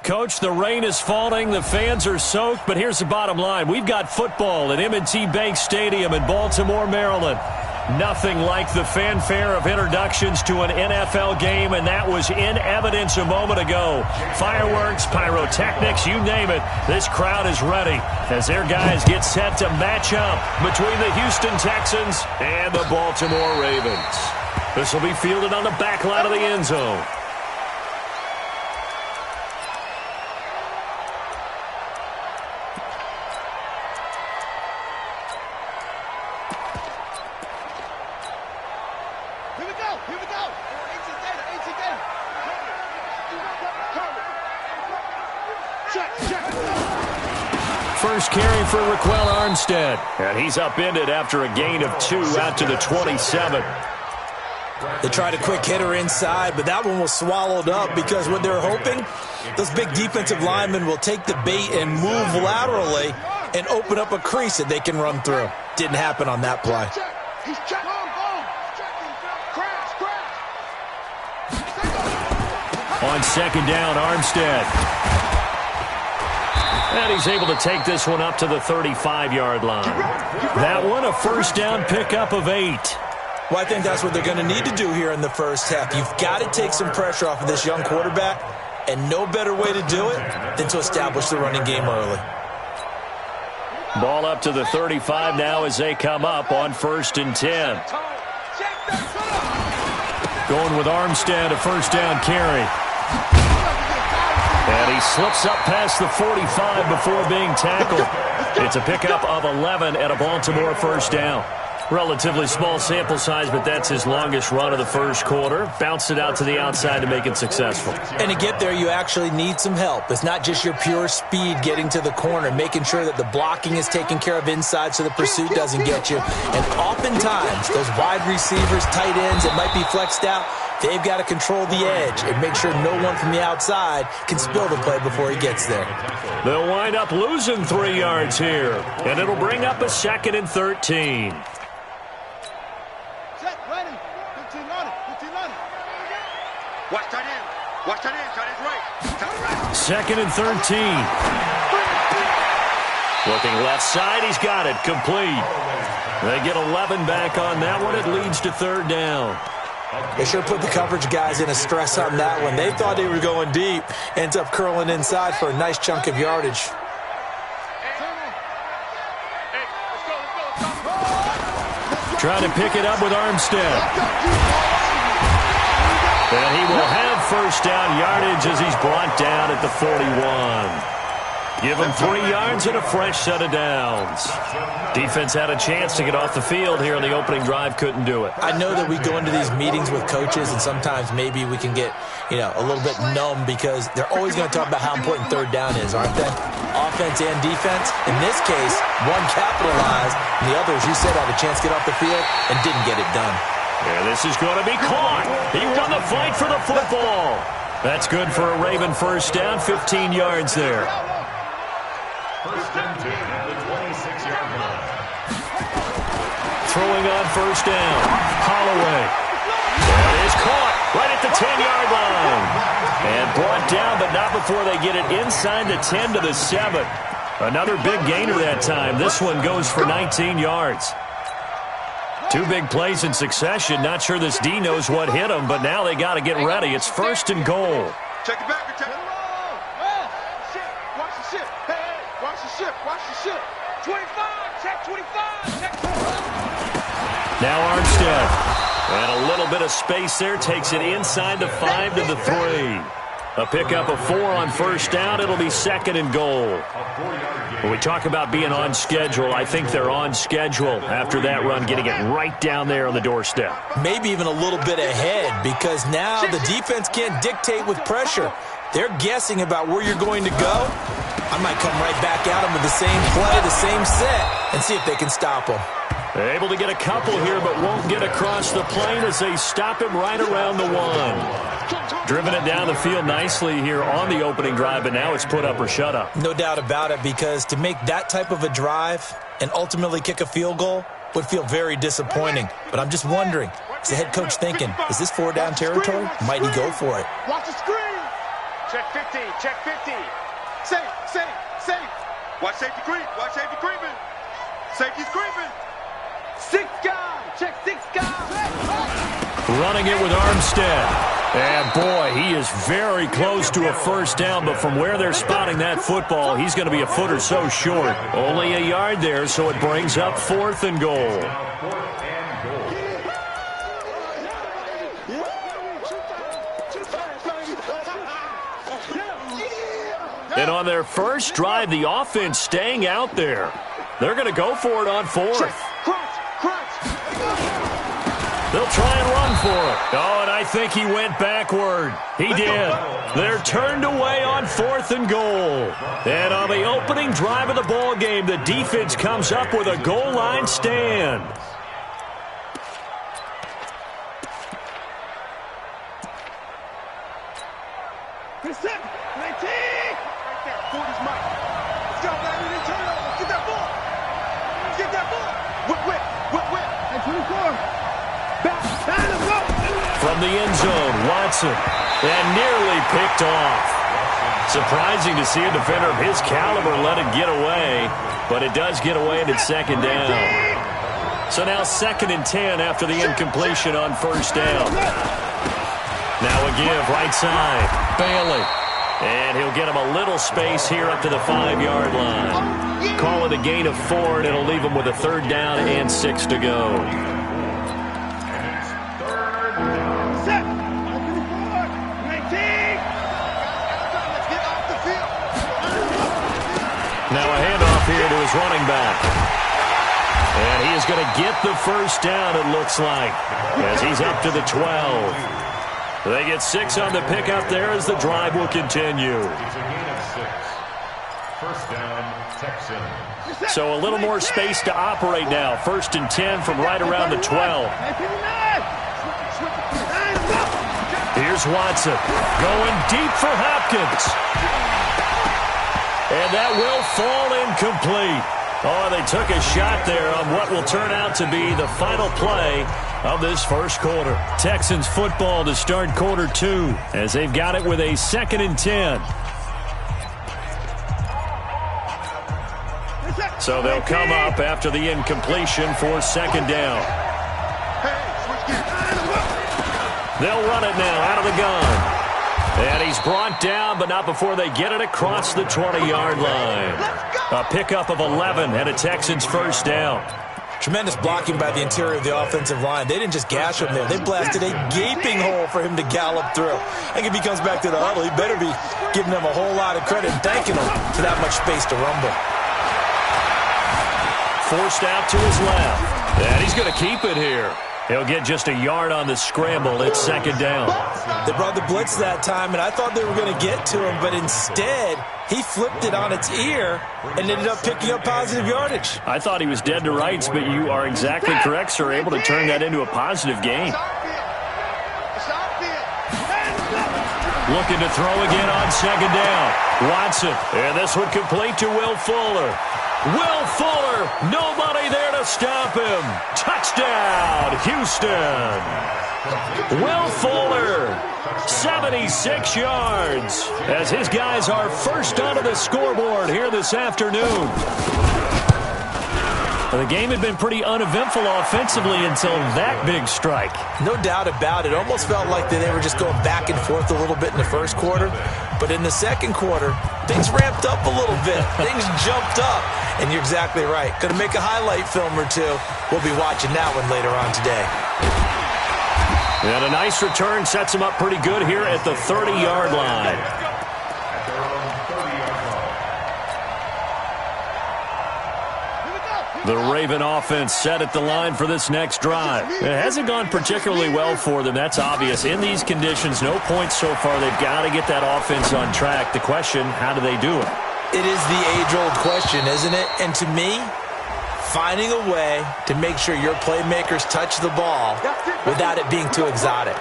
Coach, the rain is falling, the fans are soaked, but here's the bottom line. We've got football at M&T Bank Stadium in Baltimore, Maryland. Nothing like the fanfare of introductions to an NFL game, and that was in evidence a moment ago. Fireworks, pyrotechnics, you name it. This crowd is ready as their guys get set to match up between the Houston Texans and the Baltimore Ravens. This will be fielded on the back line of the end zone. First carry for Raquel Armstead. And he's upended after a gain of 2 out to the 27. They tried a quick hitter inside, but that one was swallowed up because what they're hoping, those big defensive linemen will take the bait and move laterally and open up a crease that they can run through. Didn't happen on that play. On second down, Armstead. And he's able to take this one up to the 35-yard line. That one, a first down pickup of 8. Well, I think that's what they're going to need to do here in the first half. You've got to take some pressure off of this young quarterback, and no better way to do it than to establish the running game early. Ball up to the 35 now as they come up on 1st and 10. Going with Armstead, a first down carry. And he slips up past the 45 before being tackled. It's a pickup of 11 and a Baltimore first down. Relatively small sample size, but that's his longest run of the first quarter. Bounced it out to the outside to make it successful. And to get there, you actually need some help. It's not just your pure speed getting to the corner, making sure that the blocking is taken care of inside so the pursuit doesn't get you. And oftentimes, those wide receivers, tight ends that might be flexed out, they've got to control the edge and make sure no one from the outside can spill the play before he gets there. They'll wind up losing 3 yards here, and it'll bring up a 2nd and 13. Watch that in, right. 2nd and 13. Looking left side, he's got it, complete. They get 11 back on that one. It leads to 3rd down. They sure put the coverage guys in a stress on that one. They thought they were going deep. Ends up curling inside for a nice chunk of yardage. Trying to pick it up with Armstead. And he will have first down yardage as he's brought down at the 41. Give him 3 yards and a fresh set of downs. Defense had a chance to get off the field here on the opening drive, couldn't do it. I know that we go into these meetings with coaches, and sometimes maybe we can get, a little bit numb because they're always going to talk about how important 3rd down is, aren't they? Offense and defense. In this case, one capitalized, and the other, as you said, had a chance to get off the field and didn't get it done. And this is going to be caught. He won the fight for the football. That's good for a Raven first down, 15 yards there. First and 10 at the 26-yard line. Throwing on first down. Holloway. That is caught right at the 10-yard line. And brought down, but not before they get it inside the 10 to the 7. Another big gainer that time. This one goes for 19 yards. Two big plays in succession. Not sure this D knows what hit him, but now they got to get ready. It's 1st and goal. Check it back. Check it. Watch the ship. Hey, watch the ship. Watch the ship. 25. Check 25. Check 25. Now Armstead. And a little bit of space there. Takes it inside the 5 to the 3. A pickup of 4 on 1st down. It'll be 2nd and goal. When we talk about being on schedule, I think they're on schedule after that run, getting it right down there on the doorstep. Maybe even a little bit ahead, because now the defense can't dictate with pressure. They're guessing about where you're going to go. I might come right back at them with the same play, the same set, and see if they can stop them. Able to get a couple here, but won't get across the plane as they stop him right around the 1. Driven it down the field nicely here on the opening drive, but now it's put up or shut up. No doubt about it, because to make that type of a drive and ultimately kick a field goal would feel very disappointing. But I'm just wondering, is the head coach thinking, is this 4-down territory? Might he go for it? Watch the screen. Check 50. Check 50. Safe. Watch safety creep. Watch safety creeping. Safety's creeping. 6 guys. Check 6 guys. Running it with Armstead. And, boy, he is very close to a 1st down, but from where they're spotting that football, he's going to be a foot or so short. Only a yard there, so it brings up 4th and goal. And on their first drive, the offense staying out there. They're going to go for it on 4th. They'll try and run for it. Oh, and I think he went backward. He did. They're turned away on 4th and goal. And on the opening drive of the ball game, the defense comes up with a goal line stand. From the end zone, Watson, and nearly picked off. Surprising to see a defender of his caliber let it get away, but it does get away and it's 2nd down. So now 2nd and 10 after the incompletion on 1st down. Now a give, right side, Bailey. And he'll get him a little space here up to the 5-yard line. Call it a gain of 4, and it'll leave him with a 3rd down and 6 to go. Now a handoff here to his running back. And he is going to get the 1st down, it looks like, as he's up to the 12. They get 6 on the pickup there as the drive will continue. First down, Texans. So a little more space to operate now. 1st and 10 from right around the 12. Here's Watson going deep for Hopkins. And that will fall incomplete. Oh, they took a shot there on what will turn out to be the final play of this 1st quarter. Texans football to start quarter 2 as they've got it with a 2nd and 10. So they'll come up after the incompletion for 2nd down. They'll run it now out of the gun. And he's brought down, but not before they get it across the 20-yard line. A pickup of 11 and a Texans 1st down. Tremendous blocking by the interior of the offensive line. They didn't just gash him there. They blasted a gaping hole for him to gallop through. I think if he comes back to the huddle, he better be giving them a whole lot of credit and thanking them for that much space to rumble. Forced out to his left. And he's going to keep it here. He'll get just a yard on the scramble. It's 2nd down. They brought the blitz that time, and I thought they were going to get to him, but instead, he flipped it on its ear and ended up picking up positive yardage. I thought he was dead to rights, but you are exactly correct, sir. Able to turn that into a positive gain. Looking to throw again on 2nd down. Watson, and this one complete to Will Fuller. Will Fuller, nobody there to stop him. Touchdown, Houston. Will Fuller, 76 yards, as his guys are first onto the scoreboard here this afternoon. The game had been pretty uneventful offensively until that big strike. No doubt about it. Almost felt like they were just going back and forth a little bit in the first quarter. But in the second quarter, things ramped up a little bit. Things jumped up. And you're exactly right. Going to make a highlight film or two. We'll be watching that one later on today. And a nice return sets him up pretty good here at the 30-yard line. The Raven offense set at the line for this next drive. It hasn't gone particularly well for them. That's obvious. In these conditions, no points so far. They've got to get that offense on track. The question, how do they do it? It is the age-old question, isn't it? And to me, finding a way to make sure your playmakers touch the ball without it being too exotic.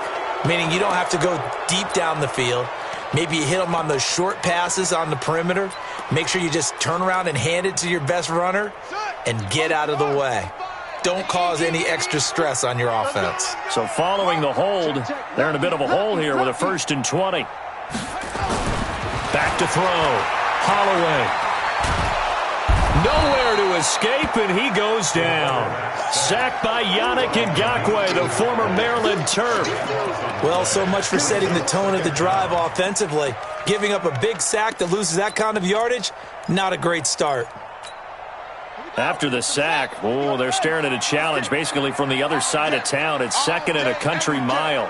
Meaning you don't have to go deep down the field. Maybe you hit them on those short passes on the perimeter. Make sure you just turn around and hand it to your best runner and get out of the way. Don't cause any extra stress on your offense. So following the hold, they're in a bit of a hole here with a 1st and 20. Back to throw. Holloway. Nowhere to escape, and he goes down. Sacked by Yannick Ngakoue, the former Maryland Terp. Well, so much for setting the tone of the drive offensively. Giving up a big sack that loses that kind of yardage, not a great start. After the sack, they're staring at a challenge basically from the other side of town. It's 2nd and a country mile.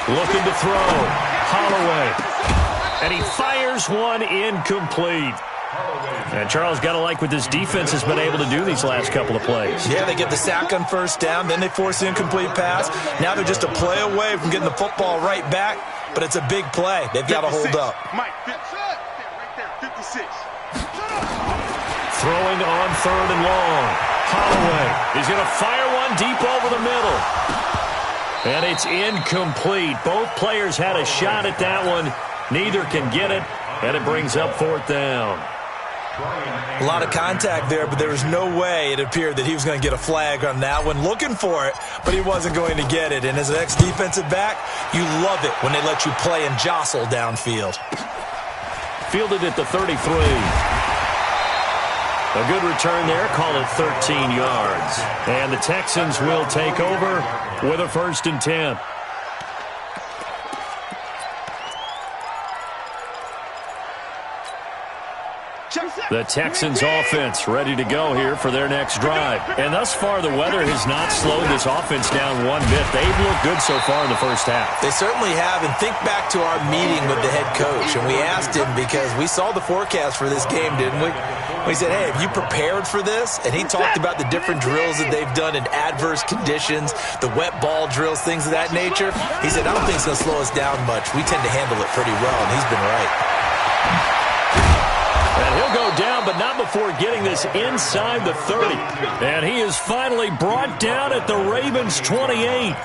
Looking to throw. Holloway. And he fires one incomplete. And Charles, got to like what this defense has been able to do these last couple of plays. Yeah, they get the sack on 1st down, then they force the incomplete pass. Now they're just a play away from getting the football right back, but it's a big play. They've got to hold up. Mike, right there, 56. Throwing on 3rd and long. Holloway. He's going to fire one deep over the middle. And it's incomplete. Both players had a shot at that one. Neither can get it, and it brings up 4th down. A lot of contact there, but there was no way it appeared that he was going to get a flag on that one. Looking for it, but he wasn't going to get it. And as an ex-defensive back, you love it when they let you play and jostle downfield. Fielded at the 33. A good return there, call it 13 yards. And the Texans will take over with a 1st and 10. The Texans offense ready to go here for their next drive. And thus far, the weather has not slowed this offense down one bit. They've looked good so far in the first half. They certainly have. And think back to our meeting with the head coach. And we asked him, because we saw the forecast for this game, didn't we? We said, hey, have you prepared for this? And he talked about the different drills that they've done in adverse conditions, the wet ball drills, things of that nature. He said, I don't think it's going to slow us down much. We tend to handle it pretty well, and he's been right. And he'll go down, but not before getting this inside the 30. And he is finally brought down at the Ravens' 28.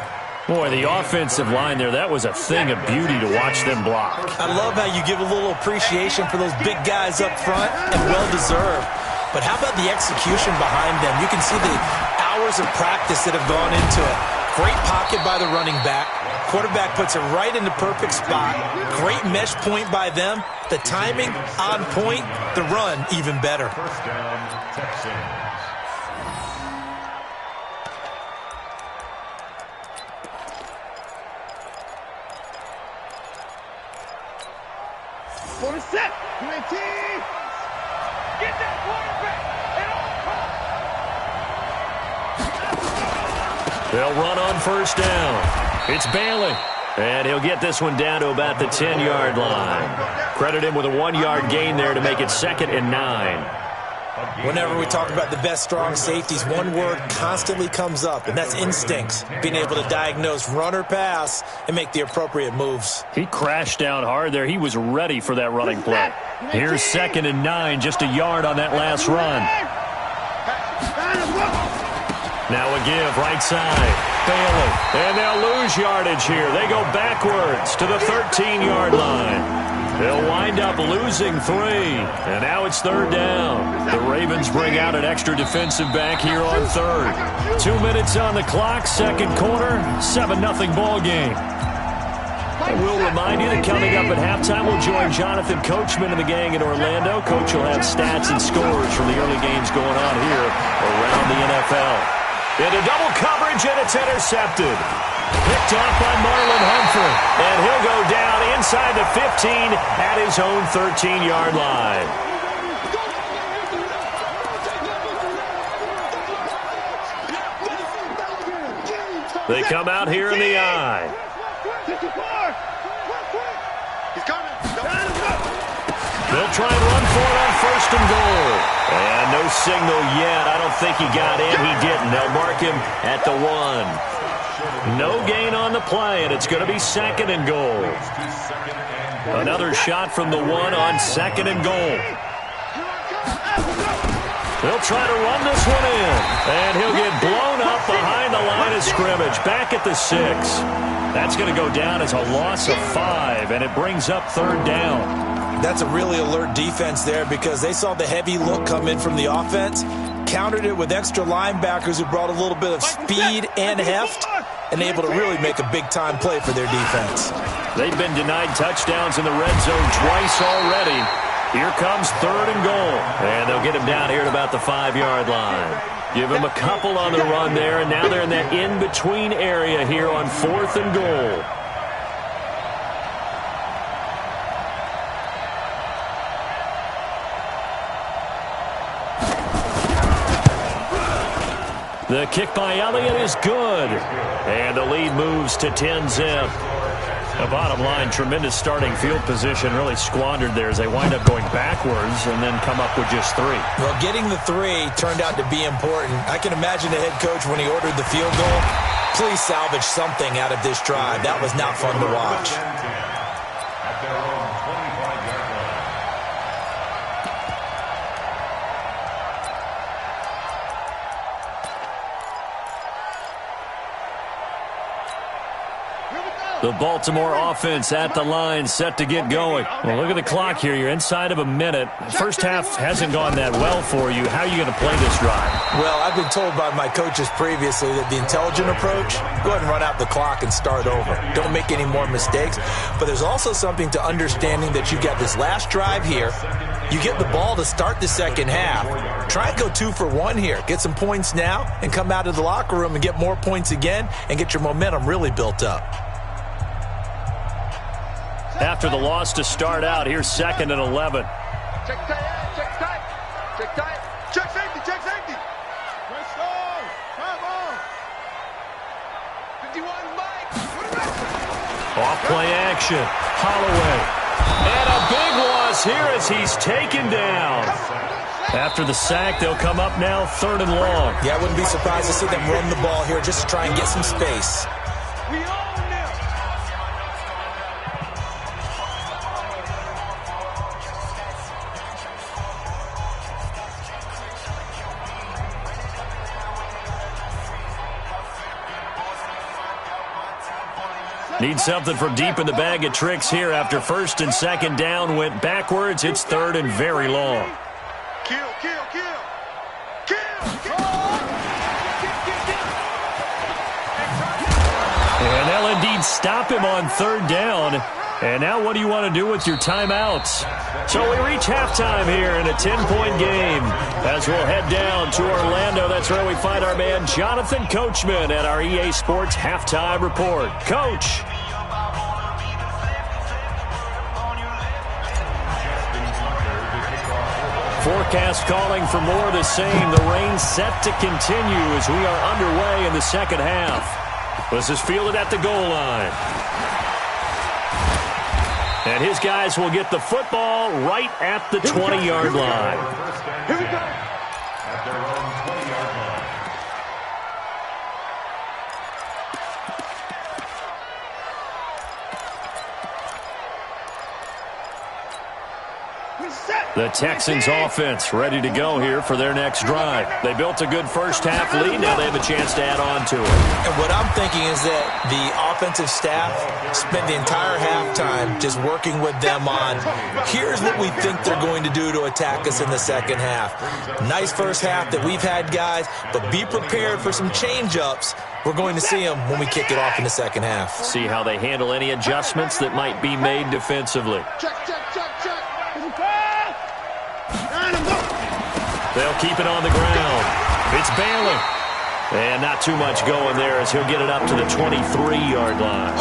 Boy, the offensive line there, that was a thing of beauty to watch them block. I love how you give a little appreciation for those big guys up front, and well-deserved. But how about the execution behind them? You can see the hours of practice that have gone into it. Great pocket by the running back. Quarterback puts it right in the perfect spot. Great mesh point by them. The timing on point. The run even better. 1st down, Texans. On the set. Get that quarterback at all costs. They'll run on 1st down. It's Bailey. And he'll get this one down to about the 10-yard line. Credit him with a 1-yard gain there to make it 2nd and 9. Whenever we talk about the best strong safeties, one word constantly comes up, and that's instincts. Being able to diagnose run or pass and make the appropriate moves. He crashed down hard there. He was ready for that running play. Here's 2nd and 9, just a yard on that last run. Now a give, right side. Bailey. And they'll lose yardage here. They go backwards to the 13-yard line. They'll wind up losing 3. And now it's 3rd down. The Ravens bring out an extra defensive back here on 3rd. 2 minutes on the clock, 2nd quarter, 7-0 ball game. And we'll remind you that coming up at halftime, we'll join Jonathan Coachman and the gang in Orlando. Coach will have stats and scores from the early games going on here around the NFL. Into double coverage, and it's intercepted. Picked off by Marlon Humphrey. And he'll go down inside the 15 at his own 13-yard line. They come out here in the eye. They'll try and run for it on first and goal. And no signal yet. I don't think he got in. He didn't. They'll mark him at the 1. No gain on the play, and it's going to be second and goal. Another shot from the 1 on second and goal. They'll try to run this one in, and he'll get blown up behind the line of scrimmage, back at the 6. That's going to go down as a loss of 5, and it brings up third down. That's a really alert defense there because they saw the heavy look come in from the offense, countered it with extra linebackers who brought a little bit of speed and heft, and able to really make a big-time play for their defense. They've been denied touchdowns in the red zone twice already. Here comes third and goal. And they'll get him down here at about the 5-yard line. Give him a couple on the run there, and now they're in that in-between area here on fourth and goal. The kick by Elliott is good. And the lead moves to 10-zip. The bottom line, tremendous starting field position, really squandered there as they wind up going backwards and then come up with just 3. Well, getting the 3 turned out to be important. I can imagine the head coach when he ordered the field goal. Please salvage something out of this drive. That was not fun to watch. At their own 25-yard line. The Baltimore offense at the line, set to get going. Well, look at the clock here. You're inside of a minute. First half hasn't gone that well for you. How are you going to play this drive? Well, I've been told by my coaches previously that the intelligent approach, go ahead and run out the clock and start over. Don't make any more mistakes. But there's also something to understanding that you got this last drive here. You get the ball to start the second half. Try and go 2 for 1 here. Get some points now and come out of the locker room and get more points again and get your momentum really built up. After the loss to start out, here's second and 11. Check tight, check tight, check tight. Check safety, check safety. Let's go. Come on. 51 Mike. Off play action. Holloway. And a big loss here as he's taken down. After the sack, they'll come up now third and long. Yeah, I wouldn't be surprised to see them run the ball here just to try and get some space. We own them. Need something from deep in the bag of tricks here after first and second down went backwards. It's third and very long. Kill, kill, kill. Kill. And they'll indeed stop him on third down. And now what do you want to do with your timeouts? So we reach halftime here in a 10-point game. As we'll head down to Orlando, that's where we find our man Jonathan Coachman at our EA Sports Halftime Report. Coach. Forecast calling for more of the same. The rain set to continue as we are underway in the second half. This is fielded at the goal line. And his guys will get the football right at the 20-yard line. Here we go. At their own 20-yard line. We set. The Texans offense ready to go here for their next drive. They built a good first-half lead. Now they have a chance to add on to it. And what I'm thinking is that the offensive staff spent the entire halftime just working with them on, here's what we think they're going to do to attack us in the second half. Nice first half that we've had, guys, but be prepared for some change-ups. We're going to see them when we kick it off in the second half. See how they handle any adjustments that might be made defensively. They'll keep it on the ground. It's Bailey. And not too much going there as he'll get it up to the 23-yard line.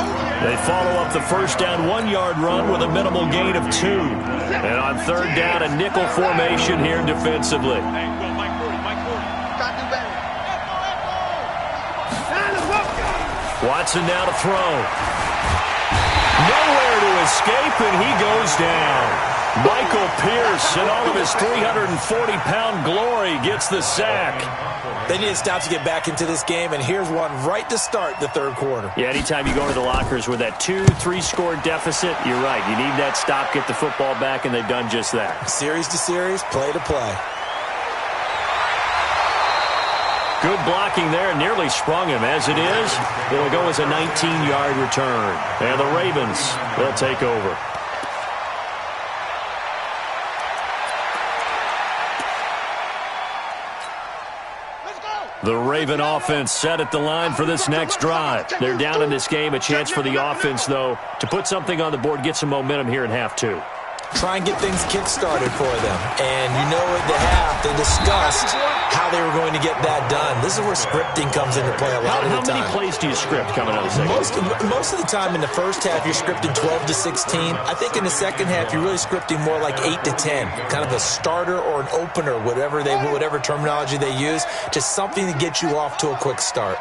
They follow up the first down 1-yard run with a minimal gain of 2. And on third down, a nickel formation here defensively. Watson now to throw. Nowhere to escape, and he goes down. Michael Pierce, in all of his 340-pound glory, gets the sack. They need to stop to get back into this game, and here's one right to start the third quarter. Yeah, anytime you go to the lockers with that 2-3 score deficit, you're right. You need that stop, get the football back, and they've done just that. Series to series, play to play. Good blocking there, nearly sprung him. As it is, it'll go as a 19-yard return. And the Ravens, they'll take over. The Raven offense set at the line for this next drive. They're down in this game. A chance for the offense, though, to put something on the board, get some momentum here in half two. Try and get things kick-started for them. And you know at the half, they discussed how they were going to get that done. This is where scripting comes into play a lot of the time. How many plays do you script coming out of the second? Most of the time in the first half, you're scripting 12 to 16. I think in the second half, you're really scripting more like 8 to 10. Kind of a starter or an opener, whatever terminology they use. Just something to get you off to a quick start.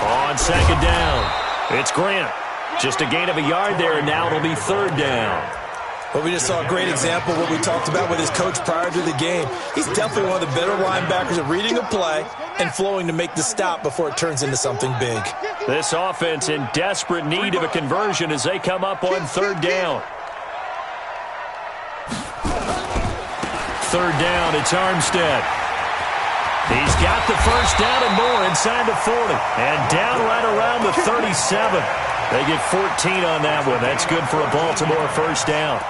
On second down, it's Grant. Just a gain of a yard there, and now it'll be third down. Well, we just saw a great example of what we talked about with his coach prior to the game. He's definitely one of the better linebackers at reading a play and flowing to make the stop before it turns into something big. This offense in desperate need of a conversion as they come up on third down. Third down, it's Armstead. He's got the first down and more inside the 40. And down right around the 37. They get 14 on that one. That's good for a Baltimore first down.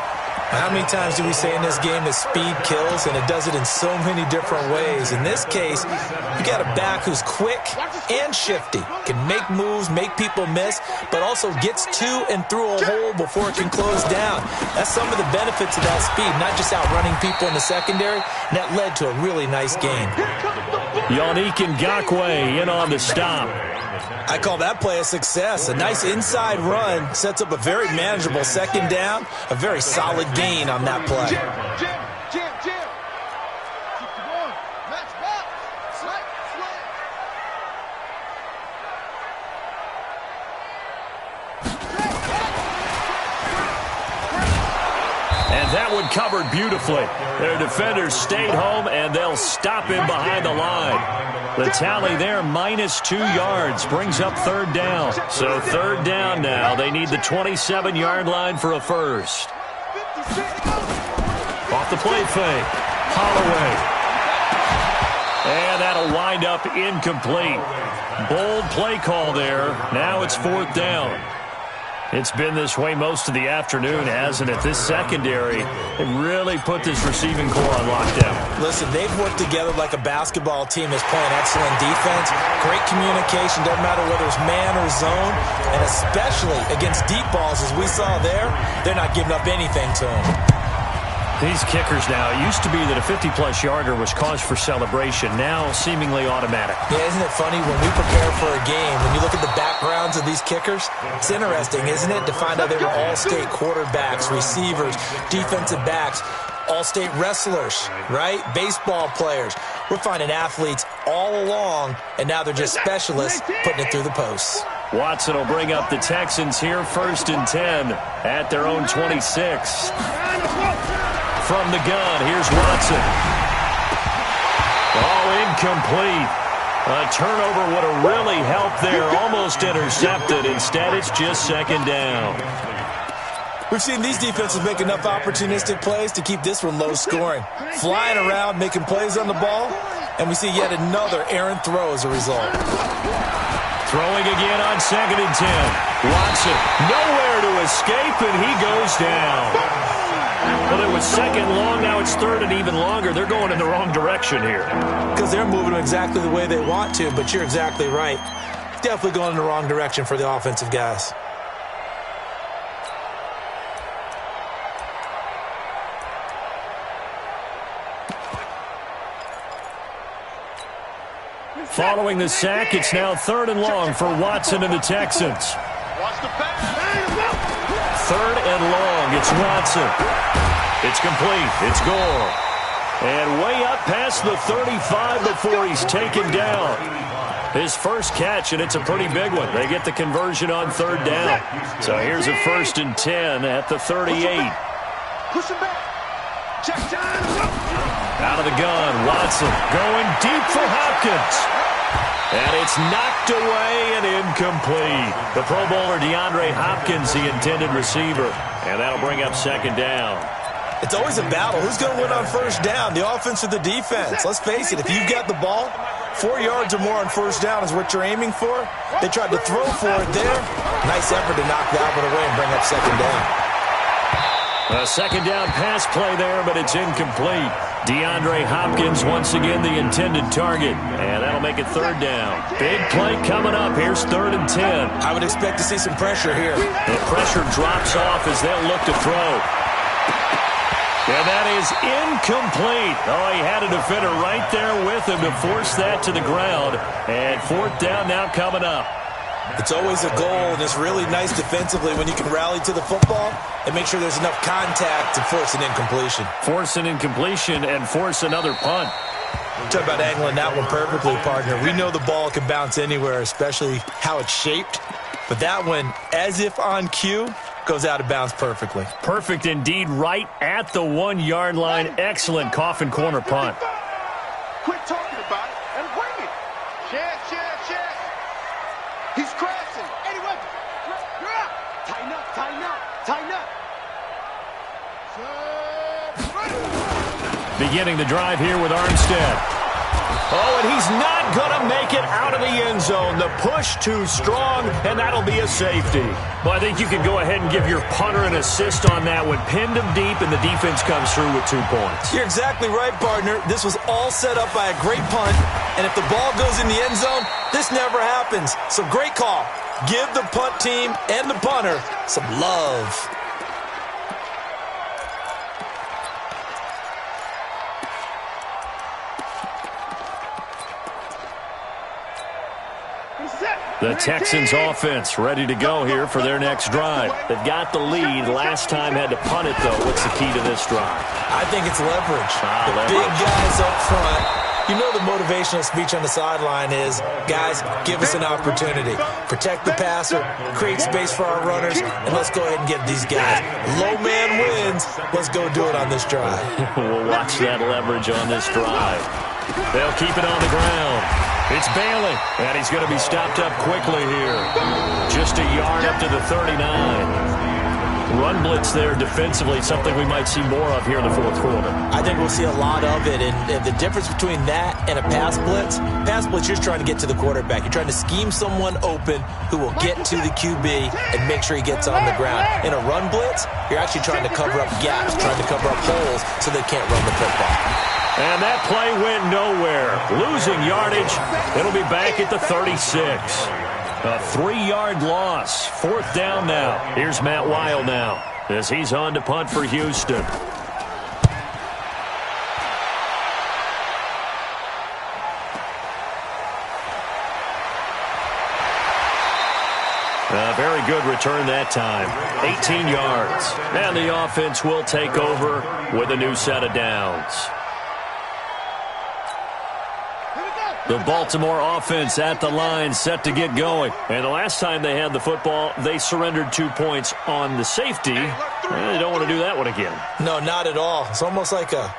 How many times do we say in this game that speed kills, and it does it in so many different ways? In this case, you got a back who's quick and shifty, can make moves, make people miss, but also gets to and through a hole before it can close down. That's some of the benefits of that speed, not just outrunning people in the secondary, and that led to a really nice game. Yannick Ngakoue in on the stop. I call that play a success. A nice inside run sets up a very manageable second down, a very solid gain on that play. And that one covered beautifully. Their defenders stayed home, and they'll stop him behind the line. The tally there, -2 yards, brings up third down. So third down now. They need the 27-yard line for a first. Off the play fake. Holloway. And that'll wind up incomplete. Bold play call there. Now it's fourth down. It's been this way most of the afternoon, hasn't it? This secondary, it really put this receiving core on lockdown. Listen, they've worked together like a basketball team that's playing excellent defense. Great communication, doesn't matter whether it's man or zone. And especially against deep balls, as we saw there, they're not giving up anything to them. These kickers now, it used to be that a 50-plus yarder was cause for celebration. Now, seemingly automatic. Yeah, isn't it funny when we prepare for a game, when you look at the backgrounds of these kickers, it's interesting, isn't it, to find out they were all-state quarterbacks, receivers, defensive backs, all-state wrestlers, right? Baseball players. We're finding athletes all along, and now they're just specialists putting it through the posts. Watson will bring up the Texans here, 1st and 10 at their own 26. From the gun, here's Watson. All incomplete. A turnover would have really helped there. Almost intercepted. Instead, it's just second down. We've seen these defenses make enough opportunistic plays to keep this one low scoring. Flying around, making plays on the ball, and we see yet another errant throw as a result. Throwing again on 2nd and 10. Watson, nowhere to escape, and he goes down. Well, it was second long, now it's third and even longer. They're going in the wrong direction here. Because they're moving exactly the way they want to, but you're exactly right. Definitely going in the wrong direction for the offensive guys. Following the sack, it's now 3rd and long for Watson and the Texans. 3rd and long, it's Watson. It's complete, it's Gore. And way up past the 35 before he's taken down. His first catch, and it's a pretty big one. They get the conversion on 3rd down. So here's a 1st and 10 at the 38. Push him back. Check down. Out of the gun, Watson going deep for Hopkins. And it's knocked away and incomplete. The Pro Bowler DeAndre Hopkins, the intended receiver. And that'll bring up 2nd down. It's always a battle. Who's going to win on 1st down, the offense or the defense? Let's face it, if you've got the ball, 4 yards or more on 1st down is what you're aiming for. They tried to throw for it there. Nice effort to knock that one away and bring up 2nd down. A 2nd down pass play there, but it's incomplete. DeAndre Hopkins once again the intended target, and that'll make it 3rd down. Big play coming up. Here's 3rd and 10. I would expect to see some pressure here. The pressure drops off as they'll look to throw. And that is incomplete. Oh, he had a defender right there with him to force that to the ground. And 4th down now coming up. It's always a goal, and it's really nice defensively when you can rally to the football and make sure there's enough contact to force an incompletion. Force an incompletion and force another punt. Talk about angling that one perfectly, partner. We know the ball can bounce anywhere, especially how it's shaped. But that one, as if on cue, goes out of bounds perfectly. Perfect indeed, right at the 1-yard line. Excellent coffin corner punt. Quit talking about it and bring it. Check. He's crashing. Anyway, you're out. Tighten up. Beginning the drive here with Armstead. Oh, and he's not going to make it out of the end zone. The push too strong, and that'll be a safety. Well, I think you can go ahead and give your punter an assist on that one. Pinned him deep, and the defense comes through with 2 points. You're exactly right, partner. This was all set up by a great punt, and if the ball goes in the end zone, this never happens. So great call. Give the punt team and the punter some love. The Texans offense ready to go here for their next drive. They've got the lead. Last time had to punt it, though. What's the key to this drive? I think it's leverage. Leverage. Big guys up front. You know the motivational speech on the sideline is, guys, give us an opportunity. Protect the passer, create space for our runners, and let's go ahead and get these guys. Low man wins. Let's go do it on this drive. We'll watch that leverage on this drive. They'll keep it on the ground. It's Bailey, and he's going to be stopped up quickly here. Just a yard up to the 39. Run blitz there defensively, something we might see more of here in the 4th quarter. I think we'll see a lot of it, and the difference between that and a pass blitz, you're just trying to get to the quarterback. You're trying to scheme someone open who will get to the QB and make sure he gets on the ground. In a run blitz, you're actually trying to cover up gaps, trying to cover up holes so they can't run the football. And that play went nowhere. Losing yardage. It'll be back at the 36. A 3-yard loss. 4th down now. Here's Matt Weil now as he's on to punt for Houston. A very good return that time. 18 yards. And the offense will take over with a new set of downs. The Baltimore offense at the line, set to get going. And the last time they had the football, they surrendered 2 points on the safety. They don't want to do that one again. No, not at all. It's almost like a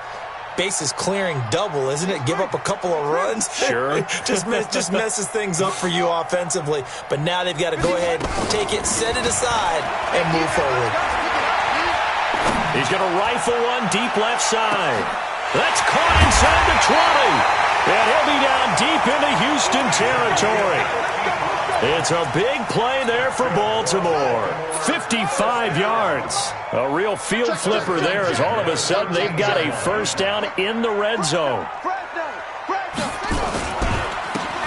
bases clearing double, isn't it? Give up a couple of runs. Sure. just messes things up for you offensively. But now they've got to go ahead, take it, set it aside, and move forward. He's going to rifle one deep left side. That's caught inside the 20. And he'll be down deep into Houston territory. It's a big play there for Baltimore. 55 yards. A real field flipper there as all of a sudden they've got a first down in the red zone.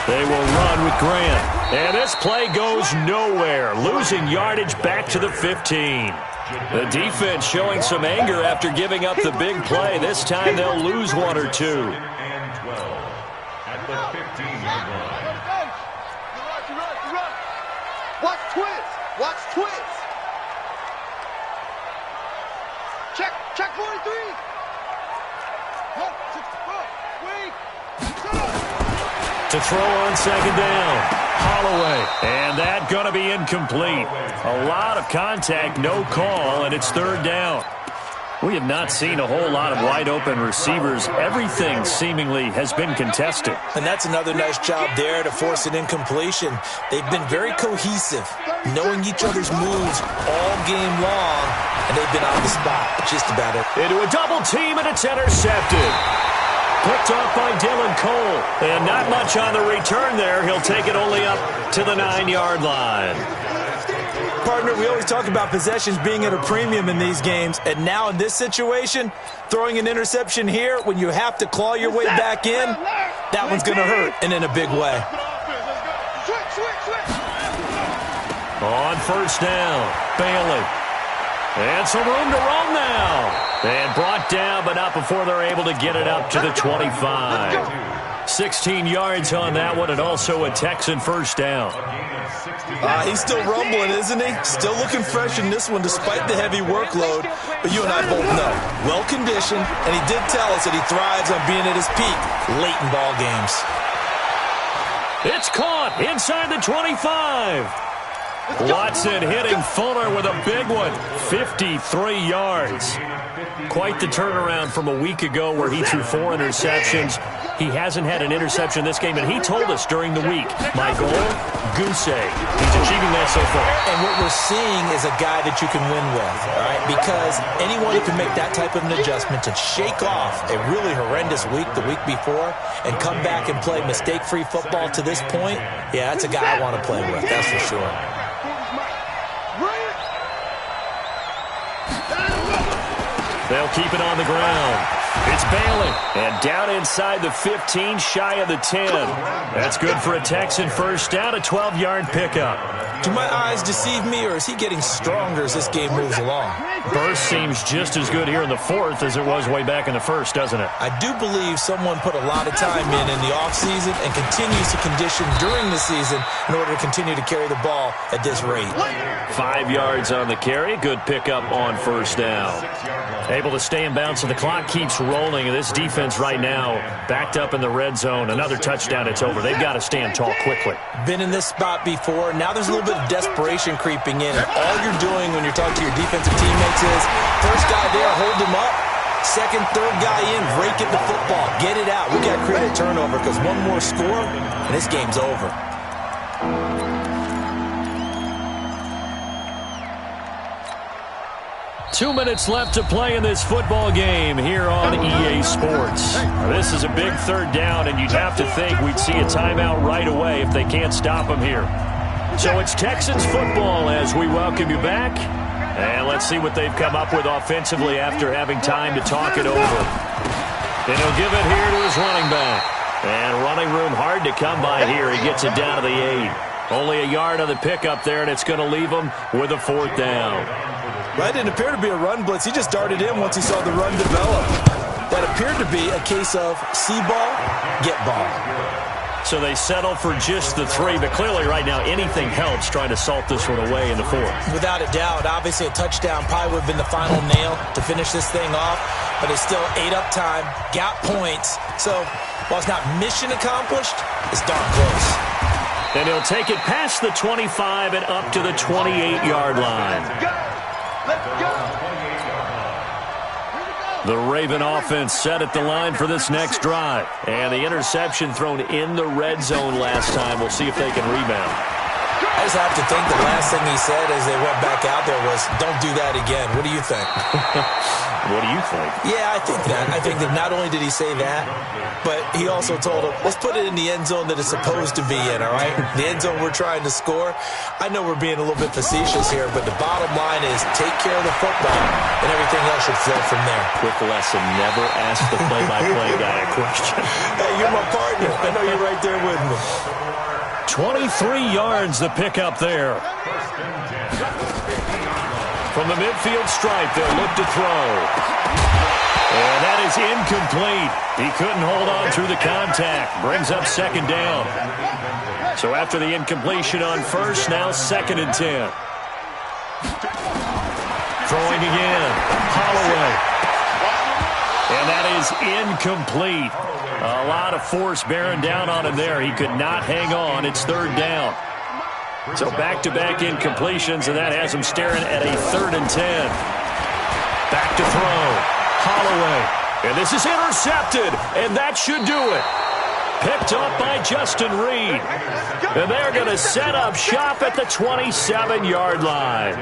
They will run with Grant. And this play goes nowhere. Losing yardage back to the 15. The defense showing some anger after giving up the big play. This time they'll lose one or two. And 12 at the 15-yard line. Watch twist. Watch twist. Check 43. To throw on second down. Holloway. And that going to be incomplete. A lot of contact, no call, and it's third down. We have not seen a whole lot of wide-open receivers. Everything seemingly has been contested. And that's another nice job there to force an incompletion. They've been very cohesive, knowing each other's moves all game long, and they've been on the spot just about it. Into a double team, and it's intercepted. Picked off by Dylan Cole. And not much on the return there. He'll take it only up to the 9-yard line. Partner, we always talk about possessions being at a premium in these games, and now in this situation, throwing an interception here when you have to claw your way back in, that one's going to hurt, and in a big way. On first down, Bailey. And some room to roam now. And brought down, but not before they're able to get it up to the 25. 16 yards on that one, and also a Texan first down. He's still rumbling, isn't he? Still looking fresh in this one despite the heavy workload. But you and I both know, well-conditioned, and he did tell us that he thrives on being at his peak late in ball games. It's caught inside the 25. Watson hitting Fuller with a big one. 53 yards. Quite the turnaround from a week ago where he threw 4 interceptions. He hasn't had an interception this game, and he told us during the week, my goal, goose egg. He's achieving that so far. And what we're seeing is a guy that you can win with, all right? Because anyone who can make that type of an adjustment to shake off a really horrendous week the week before and come back and play mistake-free football to this point, yeah, that's a guy I want to play with, that's for sure. They'll keep it on the ground. It's Bailey. And down inside the 15, shy of the 10. That's good for a Texan first down, a 12-yard pickup. Do my eyes deceive me, or is he getting stronger as this game moves along? Burst seems just as good here in the fourth as it was way back in the first, doesn't it? I do believe someone put a lot of time in the offseason and continues to condition during the season in order to continue to carry the ball at this rate. 5 yards on the carry. Good pickup on first down. Able to stay in bounds, and the clock keeps rolling. And this defense right now backed up in the red zone. Another touchdown, it's over. They've got to stand tall quickly. Been in this spot before. Now there's a little bit of desperation creeping in. And all you're doing when you're talking to your defensive teammates is, first guy there, hold him up. Second, third guy in, rake at the football. Get it out. We got to create a turnover because one more score, and this game's over. Two minutes left to play in this football game here on EA Sports. This is a big third down, and you'd have to think we'd see a timeout right away if they can't stop them here. So it's Texans football as we welcome you back. And let's see what they've come up with offensively after having time to talk it over. And he'll give it here to his running back. And running room hard to come by here. He gets it down to the 8. Only a yard on the pickup there, and it's going to leave him with a fourth down. That didn't appear to be a run blitz. He just darted in once he saw the run develop. That appeared to be a case of see ball, get ball. So they settle for just the 3, but clearly right now anything helps trying to salt this one away in the 4th. Without a doubt, obviously a touchdown probably would have been the final nail to finish this thing off, but it's still ate up time, got points. So while it's not mission accomplished, it's darn close. And he'll take it past the 25 and up to the 28-yard line. Let's go. The Raven offense set at the line for this next drive. And the interception thrown in the red zone last time. We'll see if they can rebound. I just have to think the last thing he said as they went back out there was, don't do that again. What do you think? What do you think? Yeah, I think that. I think that not only did he say that, but he also told him, let's put it in the end zone that it's supposed to be in, all right? The end zone we're trying to score. I know we're being a little bit facetious here, but the bottom line is take care of the football, and everything else should flow from there. Quick lesson, never ask the play-by-play guy a question. Hey, you're my partner. I know you're right there with me. 23 yards the pickup there. From the midfield stripe, they'll look to throw. And that is incomplete. He couldn't hold on through the contact. Brings up second down. So after the incompletion on first, now 2nd and 10. Throwing again. Holloway. And that is incomplete. A lot of force bearing down on him there. He could not hang on. It's 3rd down. So back-to-back incompletions, and that has him staring at a 3rd and 10. Back to throw. Holloway. And this is intercepted, and that should do it. Picked up by Justin Reed. And they're going to set up shop at the 27-yard line.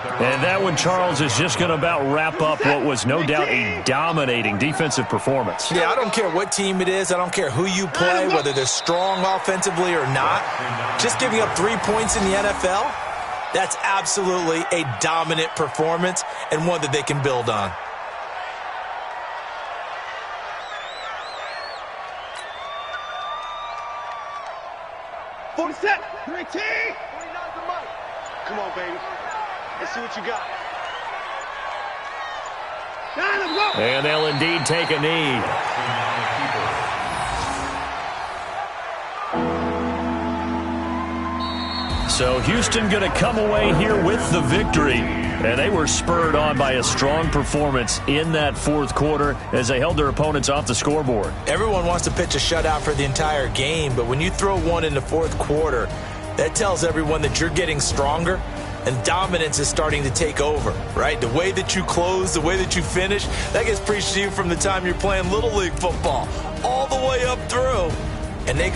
And that one, Charles, is just going to about wrap up what was no doubt a dominating defensive performance. Yeah, I don't care what team it is. I don't care who you play, whether they're strong offensively or not. Just giving up 3 points in the NFL, that's absolutely a dominant performance and one that they can build on. Come on, baby. Let's see what you got. And they'll indeed take a knee. So Houston going to come away here with the victory. And they were spurred on by a strong performance in that 4th quarter as they held their opponents off the scoreboard. Everyone wants to pitch a shutout for the entire game, but when you throw one in the 4th quarter, that tells everyone that you're getting stronger. And dominance is starting to take over, right? The way that you close, the way that you finish, that gets preached to you from the time you're playing Little League football all the way up through. And they